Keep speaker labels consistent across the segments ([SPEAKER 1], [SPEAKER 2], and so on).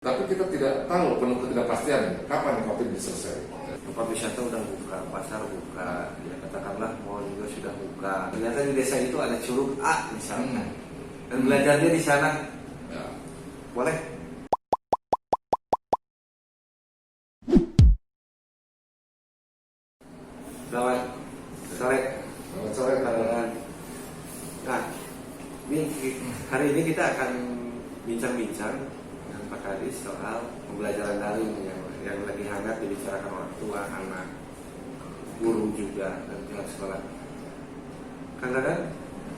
[SPEAKER 1] Tapi kita tidak tahu penuh ketidakpastian kapan COVID bisa selesai.
[SPEAKER 2] Tempat wisata udah buka, pasar buka, ya katakanlah mall juga sudah buka. Ternyata di desa itu ada Curug A misalnya, dan belajarnya di sana.
[SPEAKER 1] Ya.
[SPEAKER 2] Boleh? Selamat sore.
[SPEAKER 1] Selamat sore,
[SPEAKER 2] Kalian. Nah, hari ini kita akan bincang-bincang dengan Pak Kadis soal pembelajaran daring yang lagi hangat dibicarakan orang tua, anak, guru juga, dan pihak sekolah. Kadang-kadang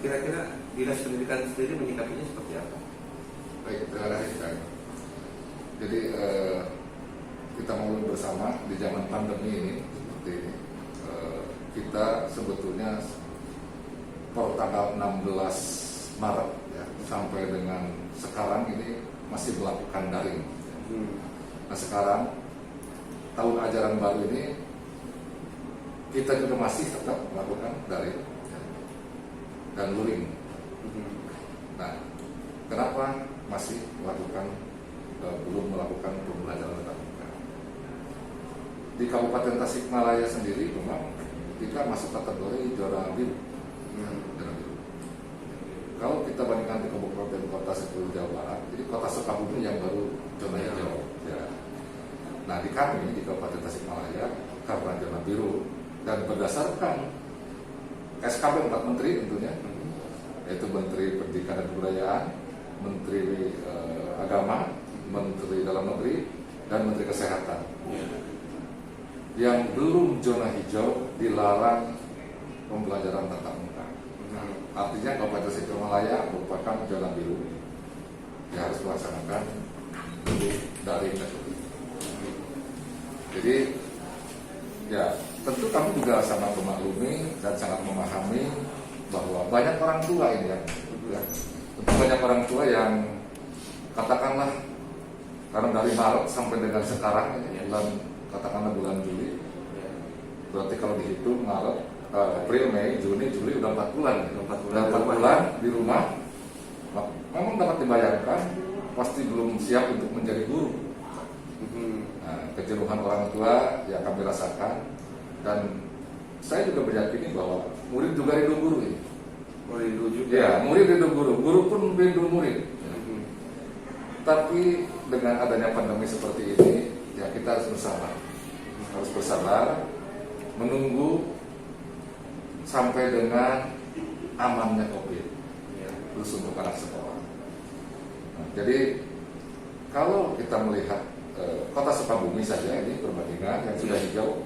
[SPEAKER 2] kira-kira dinas pendidikan sendiri menyikapinya seperti apa?
[SPEAKER 1] Baik, terima kasih Kak. Jadi kita mau bersama di zaman pandemi ini seperti ini. Kita sebetulnya per tanggal 16 Maret ya, sampai dengan sekarang ini masih melakukan daring. Nah sekarang tahun ajaran baru ini kita juga masih tetap melakukan daring dan luring. Nah kenapa masih melakukan belum melakukan pembelajaran tatap muka? Di Kabupaten Tasikmalaya sendiri memang kita masuk kategori zona biru. Zona biru. Kalau kita bandingkan di kabupaten kota seperti Jawa Barat, jadi kota Sukabumi yang baru zona hijau. Ya. Nah di kami di Kabupaten Tasikmalaya karena zona biru dan berdasarkan SKB 4 Menteri tentunya, yaitu Menteri Pendidikan dan Kebudayaan, Menteri Agama, Menteri Dalam Negeri, dan Menteri Kesehatan. Yang belum zona hijau dilarang pembelajaran tatap muka. Artinya Kabupaten Tasikmalaya merupakan zona biru yang harus melaksanakan daring. Jadi ya tentu kami juga sangat memaklumi dan sangat memahami bahwa banyak orang tua ini ya, banyak orang tua yang katakanlah karena dari Maret sampai dengan sekarang katakanlah bulan Juli, berarti kalau dihitung Maret, April, Mei, Juni, Juli udah 4 bulan. Udah 4 bulan di rumah, memang dapat dibayangkan pasti belum siap untuk menjadi guru. Nah, kejenuhan orang tua yang kami rasakan, dan saya juga meyakini bahwa murid juga rindu guru ini.
[SPEAKER 2] Rindu juga.
[SPEAKER 1] Ya, murid rindu guru, guru pun rindu murid. Tapi dengan adanya pandemi seperti ini, ya kita harus bersabar, menunggu sampai dengan amannya COVID, khusus untuk anak sekolah. Nah, jadi kalau kita melihat kota Sukabumi saja ini perbandingan yang sudah hijau,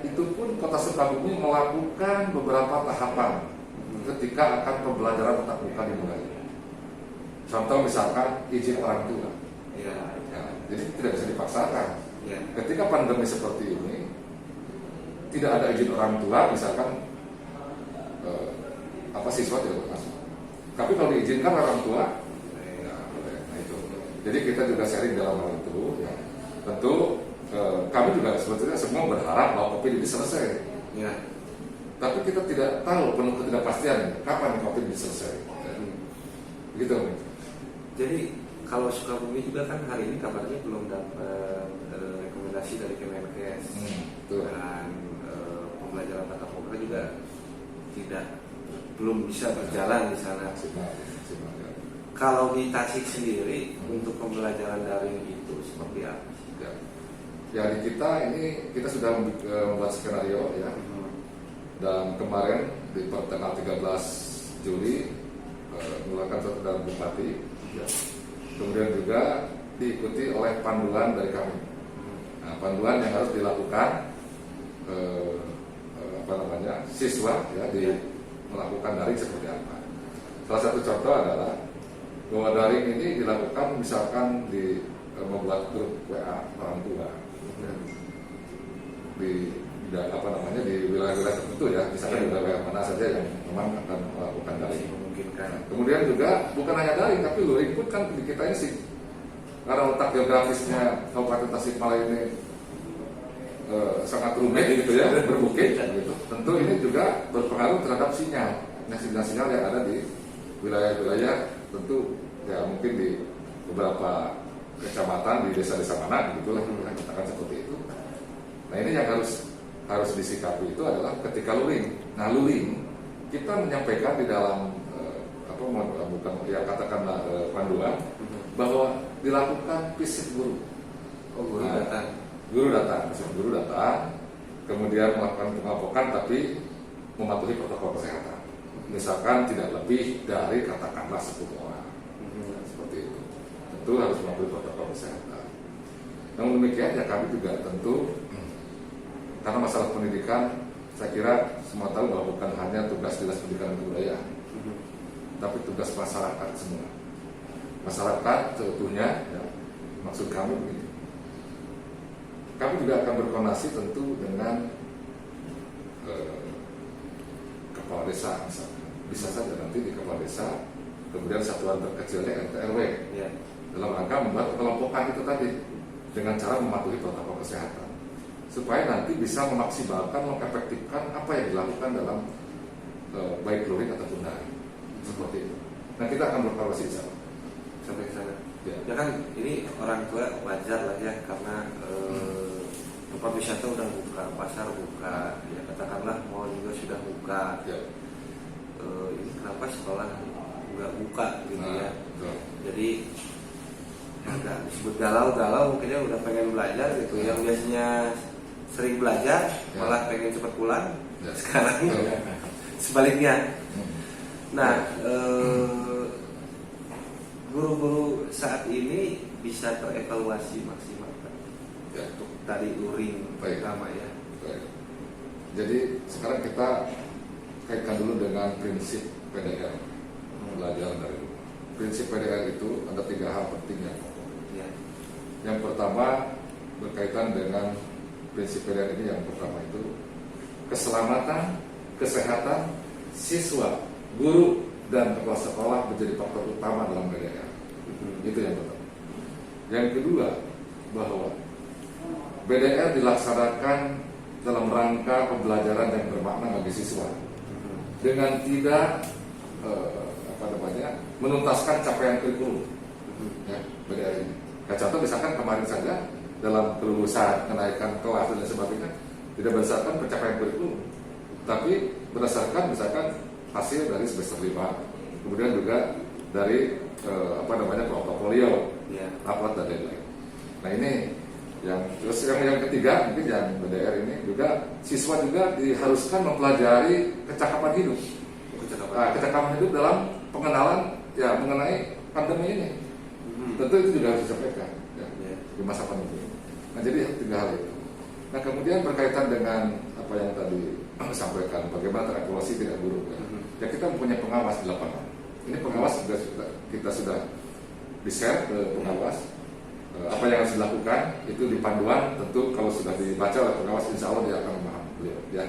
[SPEAKER 1] itu pun kota Sukabumi melakukan beberapa tahapan ketika akan pembelajaran tatap muka dimulai. Contoh misalkan izin orang tua, ya, jadi tidak bisa dipaksakan. Ketika pandemi seperti ini, tidak ada izin orang tua, misalkan siswa tidak masuk. Tapi kalau diizinkan orang tua, ya boleh. Nah itu. Jadi kita juga sharing dalam hal itu. Ya. Tentu kami juga sebetulnya semua berharap bahwa COVID ini selesai. Ya. Tapi kita tidak tahu penuh ketidakpastian kapan COVID bisa selesai. Begitu.
[SPEAKER 2] Jadi kalau Sukabumi juga kan hari ini kabarnya belum dapat rekomendasi dari Kemenkes dan pembelajaran tatap muka juga belum bisa berjalan di sana. Kalau di Tasik sendiri untuk pembelajaran daring itu seperti apa?
[SPEAKER 1] Ya di kita ini kita sudah membuat skenario ya. Dan kemarin di tanggal 13 Juli mengeluarkan surat edaran Bupati. Ya. Kemudian juga diikuti oleh panduan dari kami. Nah, panduan yang harus dilakukan siswa ya melakukan daring seperti apa. Salah satu contoh adalah bahwa daring ini dilakukan misalkan membuat grup WA orang tua di wilayah-wilayah tertentu ya, misalkan di wilayah mana saja yang memang akan melakukan daring. Kemudian juga bukan hanya daring, tapi luring pun kan di kita ini sih, karena letak geografisnya Kabupaten Tasikmalaya ini sangat rumit gitu ya, berbukit gitu. Tentu ini juga berpengaruh terhadap sinyal yang ada di wilayah-wilayah tentu ya mungkin di beberapa kecamatan di desa-desa mana gitu lah, kita katakan seperti itu. Nah ini yang harus disikapi itu adalah ketika luring. Nah luring kita menyampaikan di dalam bukan ya katakanlah panduan bahwa dilakukan visit guru.
[SPEAKER 2] Guru
[SPEAKER 1] Nah,
[SPEAKER 2] datang.
[SPEAKER 1] Guru datang, kemudian melakukan pengelompokan tapi mematuhi protokol kesehatan. Misalkan tidak lebih dari katakanlah 10 orang, seperti itu. Tentu harus mematuhi protokol kesehatan. Namun demikian ya kami juga tentu karena masalah pendidikan, saya kira semua tahu bahwa bukan hanya tugas Dinas Pendidikan dan Kebudayaan, tapi tugas masyarakat semua. Masyarakat seutuhnya, ya, maksud kami begini. Kami juga akan berkoordinasi tentu dengan kepala desa misalnya. Bisa saja nanti di kepala desa, kemudian satuan terkecilnya RT RW,
[SPEAKER 2] Ya.
[SPEAKER 1] dalam rangka membuat kelompokan itu tadi dengan cara mematuhi protokol kesehatan, supaya nanti bisa memaksimalkan, mengefektifkan apa yang dilakukan dalam baik luring ataupun daring, seperti itu. Nah kita akan berkoordinasi
[SPEAKER 2] Sampai ke sana.
[SPEAKER 1] Ya.
[SPEAKER 2] Ya kan ini orang tua wajar lah ya, karena tempat wisata udah buka, pasar buka, ya katakanlah mall juga sudah buka.
[SPEAKER 1] Ya.
[SPEAKER 2] Ini kenapa sekolah nggak buka gitu ya?
[SPEAKER 1] Betul.
[SPEAKER 2] Jadi agak disebut galau-galau, mungkinnya udah pengen belajar gitu. Yang biasanya sering belajar malah pengen cepat pulang.
[SPEAKER 1] Ya.
[SPEAKER 2] Sekarang
[SPEAKER 1] Betul.
[SPEAKER 2] sebaliknya. Nah, guru-guru saat ini bisa terevaluasi maksimal
[SPEAKER 1] Ya.
[SPEAKER 2] untuk tadi luring
[SPEAKER 1] Baik.
[SPEAKER 2] pertama ya.
[SPEAKER 1] Baik. Jadi sekarang kita kaitkan dulu dengan prinsip PDR, belajar dari rumah. Prinsip PDR itu ada 3 hal penting yang pokok.
[SPEAKER 2] Ya.
[SPEAKER 1] Yang pertama berkaitan dengan prinsip PDR ini, yang pertama itu keselamatan, kesehatan siswa, guru, dan kepala sekolah menjadi faktor utama dalam PDR. Itu yang pertama. Yang kedua, bahwa PDR dilaksanakan dalam rangka pembelajaran yang bermakna bagi siswa dengan tidak menuntaskan capaian kurikulum. Ya, PDR ini. Nah, contoh misalkan kemarin saja dalam kelulusan, kenaikan kelas dan sebagainya tidak berdasarkan pencapaian kurikulum, tapi berdasarkan misalkan hasil dari semester 5, kemudian juga dari portofolio,
[SPEAKER 2] Ya.
[SPEAKER 1] rapot dan lain-lain. Nah ini yang ketiga mungkin yang BDR ini juga siswa juga diharuskan mempelajari kecakapan hidup. Kecakapan hidup dalam pengenalan ya mengenai pandemi ini. Tentu itu juga harus disampaikan ya, di masa pandemi ini. Nah jadi 3 hal itu. Nah kemudian berkaitan dengan apa yang tadi disampaikan, bagaimana terevaluasi tidak buruk ya. Ya kita mempunyai pengawas di lapangan. Ini pengawas kita sudah di-share ke pengawas. Apa yang harus dilakukan itu di panduan, tentu kalau sudah dibaca oleh pengawas insya Allah dia akan memahami, dia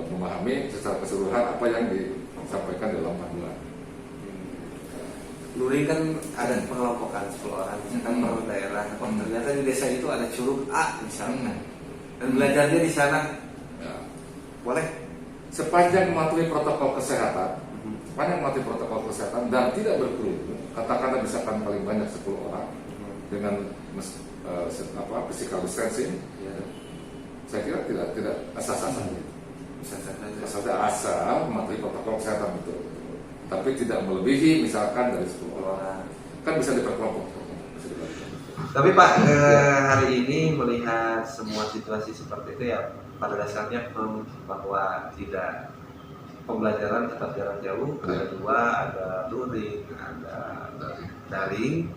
[SPEAKER 1] memahami secara keseluruhan apa yang disampaikan dalam panduan.
[SPEAKER 2] Luring kan ada pengelompokan 10 orang, misalkan per daerah. Ternyata di desa itu ada curug A misalnya, dan belajarnya di sana.
[SPEAKER 1] Ya.
[SPEAKER 2] Boleh?
[SPEAKER 1] Sepanjang mematuhi protokol kesehatan, dan tidak berkerumun, katakanlah misalkan paling banyak 10 orang dengan physical distancing,
[SPEAKER 2] Ya.
[SPEAKER 1] saya kira tidak asal-asal
[SPEAKER 2] Bisa-bisa.
[SPEAKER 1] asal mematuhi protokol kesehatan betul. Tapi tidak melebihi misalkan dari 10 orang, kan bisa diperkelompok.
[SPEAKER 2] Tapi Pak, hari ini melihat semua situasi seperti itu ya, pada dasarnya bahwa tidak, pembelajaran tetap jarak jauh, ada 2, ada luring, ada daring,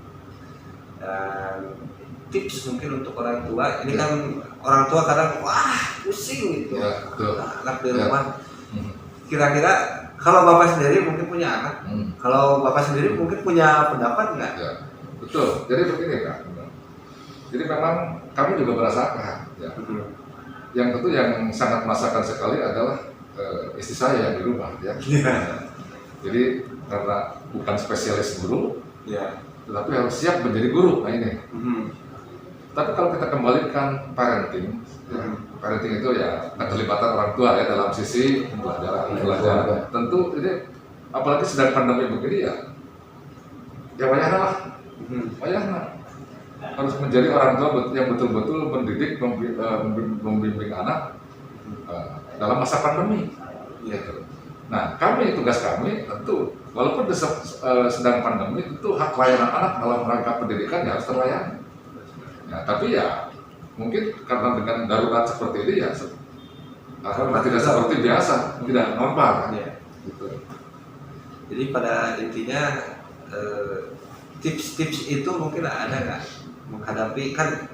[SPEAKER 2] dan tips mungkin untuk orang tua. Ini kan orang tua kadang wah pusing gitu,
[SPEAKER 1] Ya, betul.
[SPEAKER 2] anak di rumah. Kira-kira kalau Bapak sendiri mungkin punya anak, kalau Bapak sendiri mungkin punya pendapat nggak?
[SPEAKER 1] Ya, betul. Jadi begini Kak. Jadi memang kami juga merasakan. Ya. Yang tentu yang sangat merasakan sekali adalah istri saya yang di rumah. Ya. Jadi karena bukan spesialis guru,
[SPEAKER 2] Ya.
[SPEAKER 1] tetapi harus siap menjadi guru. Nah ini. Tapi kalau kita kembalikan parenting, ya, parenting itu ya keterlibatan orang tua ya dalam sisi pembelajaran. Tentu ini apalagi sedang pandemi begini ya wayahna lah. Wayahna. harus menjadi orang tua yang betul-betul mendidik, membimbing anak dalam masa pandemi. Gitu. Nah, tugas kami tentu, walaupun sedang pandemi, itu hak layanan anak dalam rangka pendidikan ya harus terlayani. Ya, tapi ya mungkin karena dengan darurat seperti ini ya tidak seperti biasa, tidak normal kan.
[SPEAKER 2] Ya.
[SPEAKER 1] Gitu.
[SPEAKER 2] Jadi pada intinya tips-tips itu mungkin ada nggak menghadapi, kan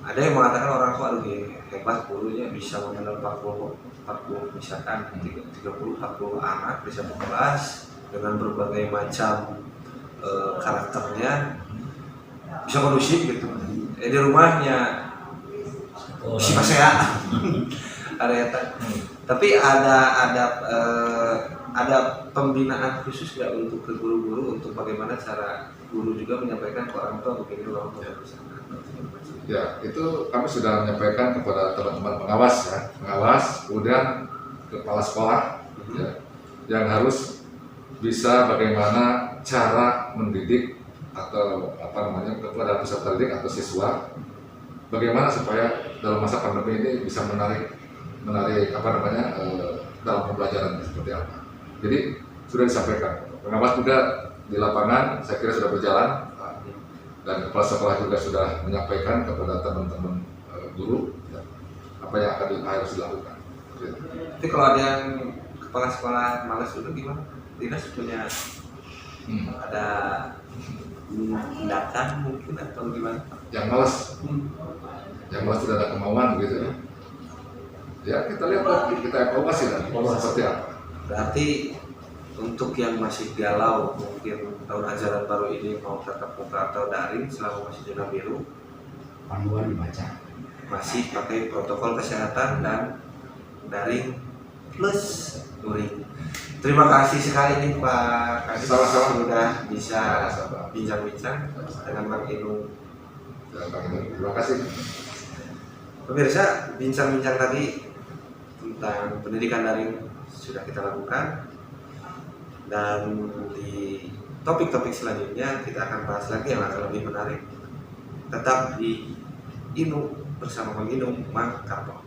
[SPEAKER 2] ada yang mengatakan orang tua aduh hebat gurunya bisa mengenal 40 misalkan 30-40 anak di satu kelas dengan berbagai macam karakternya, bisa kondusif gitu. Di rumahnya si pasea area tapi ada pembinaan khusus nggak untuk ke guru-guru untuk bagaimana cara guru juga menyampaikan ke orang tua begini orang tua bersama.
[SPEAKER 1] Ya, itu kami sudah menyampaikan kepada teman-teman pengawas ya, kemudian kepala sekolah ya, yang harus bisa bagaimana cara mendidik atau kepada peserta didik atau siswa, bagaimana supaya dalam masa pandemi ini bisa menarik dalam pembelajaran seperti apa. Jadi sudah disampaikan, pengawas juga di lapangan saya kira sudah berjalan. Dan kepala sekolah juga sudah menyampaikan kepada teman-teman guru ya, apa yang harus dilakukan.
[SPEAKER 2] Tapi kalau ada yang kepala sekolah malas itu gimana? Dinas punya ada tindakan mungkin atau gimana?
[SPEAKER 1] Yang malas tidak ada kemauan gitu ya. Ya kita lihat lagi, kita evaluasi dan seperti apa.
[SPEAKER 2] Berarti untuk yang masih galau mungkin tahun ajaran baru ini mau tatap muka atau daring selama masih zona biru,
[SPEAKER 3] panduan dibaca,
[SPEAKER 2] masih pakai protokol kesehatan dan daring plus luring. Terima kasih sekali nih Pak Kadis sudah bisa bincang-bincang dengan Bang Inung.
[SPEAKER 1] Terima kasih.
[SPEAKER 2] Pemirsa, bincang-bincang tadi tentang pendidikan daring sudah kita lakukan. Dan di topik-topik selanjutnya kita akan bahas lagi yang akan lebih menarik. Tetap di Inung bersama Bang Inung Mang Kapok.